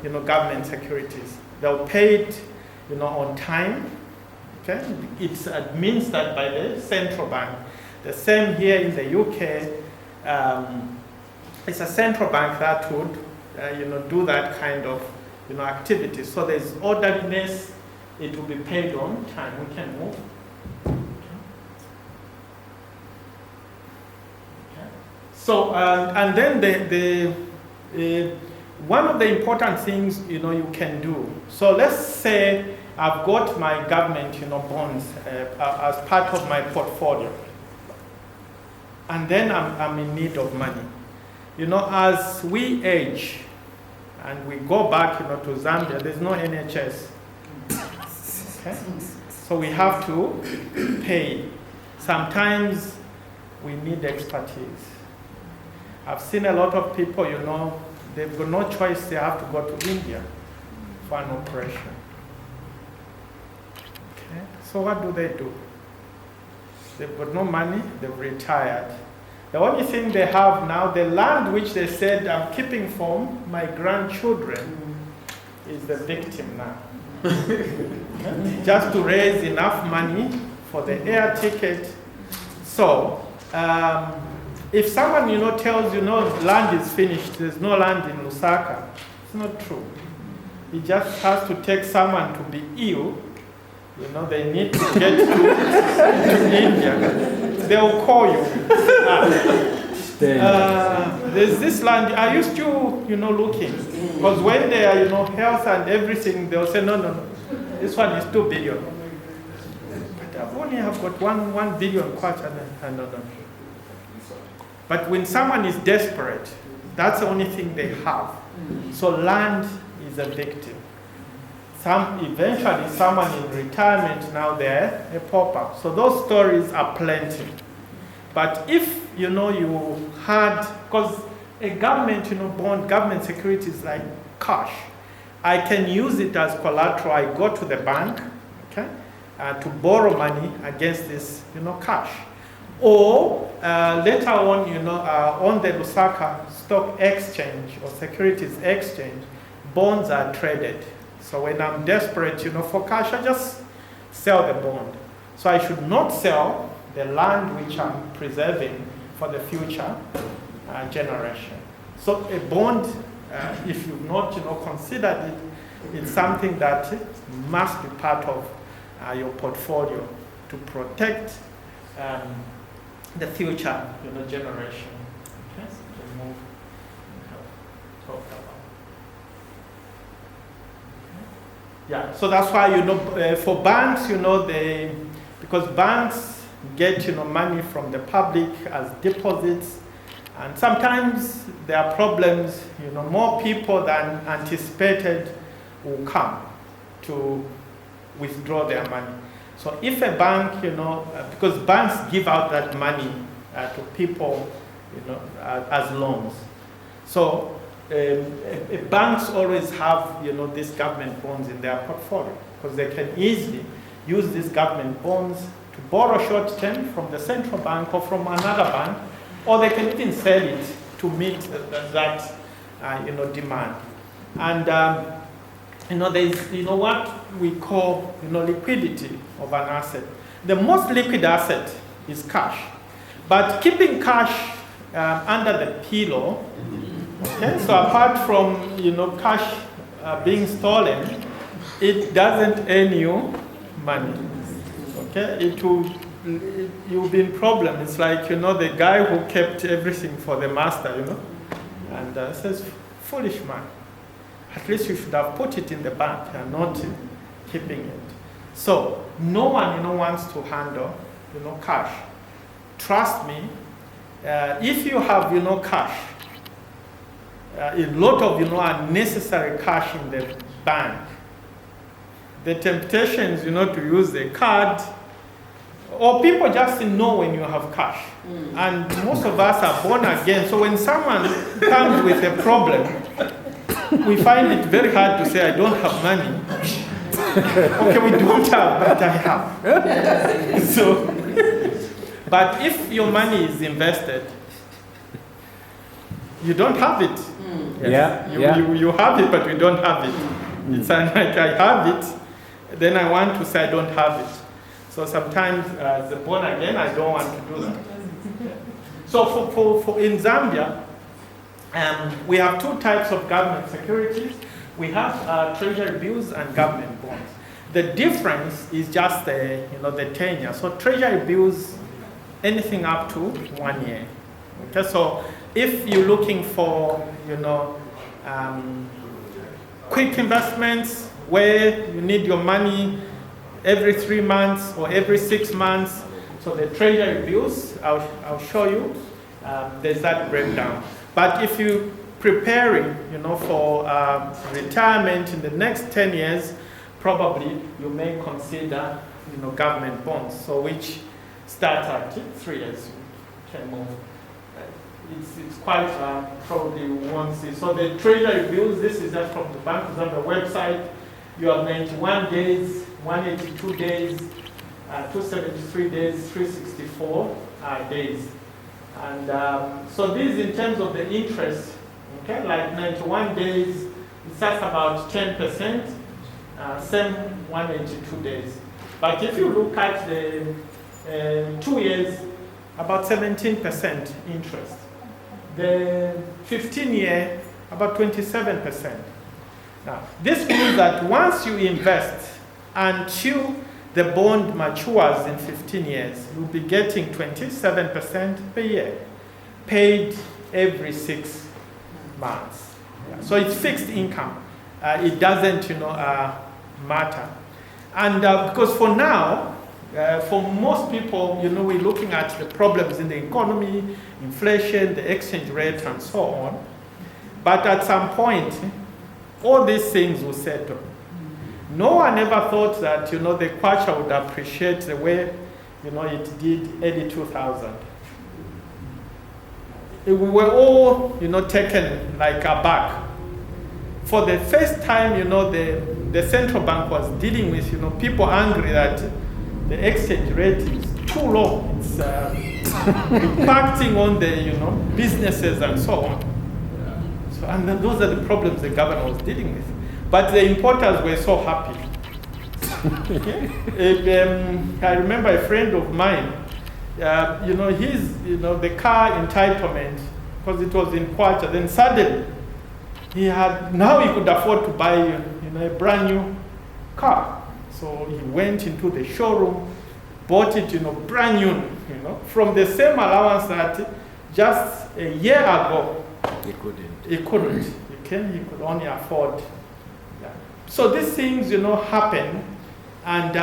government securities. They'll pay it, on time. Okay, it's administered by the central bank. The same here in the UK. It's a central bank that would, do that kind of, activity. So there's orderliness. It will be paid on time. We can move. Okay. So and then the one of the important things you can do. So let's say I've got my government bonds as part of my portfolio, and then I'm in need of money. As we age and we go back to Zambia, there's no NHS. Okay? So we have to pay. Sometimes we need expertise. I've seen a lot of people, they've got no choice, they have to go to India for an operation. Okay? So what do? They've got no money, they've retired. The only thing they have now, the land which they said I'm keeping for my grandchildren, is the victim now. Just to raise enough money for the air ticket. So, if someone tells land is finished, there's no land in Lusaka, it's not true. He just has to take someone to be ill. They need to get to India. They will call you. There's this land. I used to, looking, because when they are, health and everything, they'll say, no. This one is 2 billion. But I've only have got 1 billion kwacha. No. But when someone is desperate, that's the only thing they have. So land is a victim. Eventually someone in retirement, now they're a pauper. So those stories are plenty. But if you had, because a government bond, government securities like cash, I can use it as collateral. I go to the bank, okay, to borrow money against this cash. Or later on, on the Lusaka Stock Exchange or Securities Exchange, bonds are traded. So when I'm desperate, for cash, I just sell the bond. So I should not sell the land which I'm preserving for the future generation. So a bond, if you've not, considered it, it's something that must be part of your portfolio to protect the future, generation. Okay, so we move. Talk about. Yeah, so that's why, for banks, because banks get, money from the public as deposits, and sometimes there are problems, more people than anticipated will come to withdraw their money. So if a bank, because banks give out that money to people, as loans. So banks always have, these government bonds in their portfolio, because they can easily use these government bonds to borrow short term from the central bank or from another bank, or they can even sell it to meet that demand. And there's what we call liquidity of an asset. The most liquid asset is cash, but keeping cash under the pillow. Okay, so apart from cash being stolen, it doesn't earn you money. Okay, you'll be in problem. It's like the guy who kept everything for the master, and says, foolish man. At least you should have put it in the bank and not keeping it. So no one wants to handle cash. Trust me, if you have cash, a lot of unnecessary cash in the bank, the temptations to use the card, or people just know when you have cash. And most of us are born again, so when someone comes with a problem, we find it very hard to say, I don't have money. Okay, we don't have, but I have. But if your money is invested, you don't have it. Yes. You have it, but we don't have it. It's like I have it, then I want to say I don't have it. So sometimes as a born again, I don't want to do that. So for in Zambia, we have two types of government securities. We have treasury bills and government bonds. The difference is just the tenure. So treasury bills, anything up to 1 year. Okay, so if you're looking for quick investments where you need your money every 3 months or every 6 months, so the treasury bills, I'll show you. There's that breakdown. But if you're preparing, for retirement in the next 10 years, probably you may consider, government bonds. So which start at 3 years. You can move. It's quite probably you won't see. So the treasury bills, this is just from the Bank of Zambia website. You have 91 days, 182 days, 273 days, 364 days. And so these in terms of the interest, okay, like 91 days, it's just about 10%, same 182 days. But if you look at the 2 years, about 17% interest. The 15-year, about 27%. Now, this means that once you invest until the bond matures in 15 years, you'll be getting 27% per year, paid every 6 months. Yeah. So it's fixed income. It doesn't, matter. And because for now, for most people, we're looking at the problems in the economy, inflation, the exchange rate, and so on. But at some point, all these things will settle. No one ever thought that, the kwacha would appreciate the way, it did early 2000. We were all, taken like aback. For the first time, the central bank was dealing with, people angry that the exchange rate is too low. It's impacting on the, businesses and so on. So, and then those are the problems the government was dealing with. But the importers were so happy. I remember a friend of mine, his, the car entitlement, because it was in Kwacha, then suddenly now he could afford to buy, a brand new car. So he went into the showroom, bought it, brand new, from the same allowance that just a year ago, he couldn't. He could only afford. Yeah. So these things, happen, and